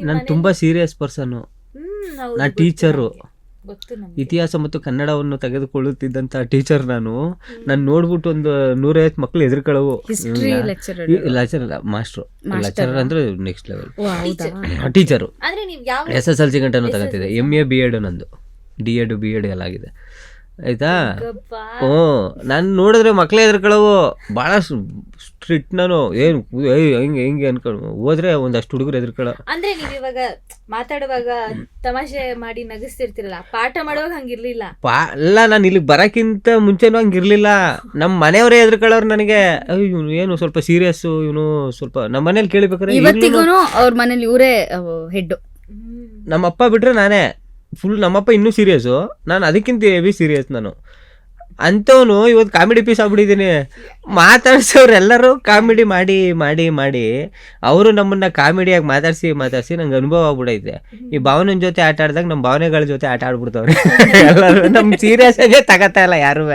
ನಾನು ತುಂಬ ಸೀರಿಯಸ್ ಪರ್ಸನ್ನು. ನಾನು ಟೀಚರು, ಇತಿಹಾಸ ಮತ್ತು ಕನ್ನಡವನ್ನು ತೆಗೆದುಕೊಳ್ಳುತ್ತಿದ್ದಂಥ ಟೀಚರ್. ನಾನು ನೋಡ್ಬಿಟ್ಟು ಒಂದು 150 ಮಕ್ಳು ಎದುರುಕೊಳ್ಳವು. ಲೆಕ್ಚರ್ ಅಲ್ಲ, ಲೆಕ್ಚರರ್ ಅಂದ್ರೆ next level. Teacher SSLC ಗಂಟನೂ ತಗೋತಿದ್ದೆ. MA B.Ed ನಂದು, D.Ed B.Ed ಎಲ್ಲ ಆಗಿದೆ ಆಯ್ತಾ. ನಾನು ನೋಡಿದ್ರೆ ಮಕ್ಳೇ ಎದುರುಕೊಳ್ಳವು, ಭಾಳ ಸ್ಟ್ರಿಕ್ಟ್. ನಾನು ಏನು ಹೆಂಗೆ ಅನ್ಕೊಂಡು ಹೋದ್ರೆ ಒಂದಷ್ಟು ಹುಡುಗರು ಎದುರುಕೊಳ್ಳೋ. ಅಂದ್ರೆ ನೀವು ಇವಾಗ ಮಾತಾಡುವಾಗ ತಮಾಷೆ ಮಾಡಿ ನಗಿಸ್ತಿರ್ತಿರಲ್ಲ, ಪಾಠ ಮಾಡುವಾಗ ಹಂಗಿರ್ಲಿಲ್ಲ? ಅಲ್ಲ, ನಾನು ಇಲ್ಲಿಗೆ ಬರೋಕ್ಕಿಂತ ಮುಂಚೆನೂ ಹಂಗಿರ್ಲಿಲ್ಲ. ನಮ್ಮ ಮನೆಯವರೇ ಎದುರುಕೊಳ್ಳೋರು ನನಗೆ. ಇವನು ಏನು ಸ್ವಲ್ಪ ಸೀರಿಯಸ್ಸು, ಇವನು ಸ್ವಲ್ಪ. ನಮ್ಮ ಮನೇಲಿ ಕೇಳಿಬೇಕಾದ್ರೆ ಅವ್ರ ಮನೇಲಿ ಇವರೇ ಹೆಡ್. ನಮ್ಮಪ್ಪ ಬಿಟ್ರೆ ನಾನೇ ಫುಲ್. ನಮ್ಮಪ್ಪ ಇನ್ನೂ ಸೀರಿಯಸ್ಸು, ನಾನು ಅದಕ್ಕಿಂತ ಹೆವಿ ಸೀರಿಯಸ್. ನಾನು ಅಂಥವನು ಇವತ್ತು ಕಾಮಿಡಿ ಪೀಸ್ ಆಗ್ಬಿಟ್ಟಿದ್ದೀನಿ. ಮಾತಾಡ್ಸೋರೆಲ್ಲರೂ ಕಾಮಿಡಿ ಮಾಡಿ ಮಾಡಿ ಮಾಡಿ ಅವರು ನಮ್ಮನ್ನ ಕಾಮಿಡಿಯಾಗಿ ಮಾತಾಡಿಸಿ ನಂಗೆ ಅನುಭವ ಆಗ್ಬಿಡೈತೆ. ಈ ಭಾವನ ಜೊತೆ ಆಟ ಆಡಿದಾಗ ನಮ್ಮ ಭಾವನೆಗಳ ಜೊತೆ ಆಟ ಆಡ್ಬಿಡ್ತವ್ರೆ ಎಲ್ಲರೂ. ನಮ್ಮ ಸೀರಿಯಸ್ ಆಗೇ ತಗೋತಾ ಇಲ್ಲ ಯಾರೂ.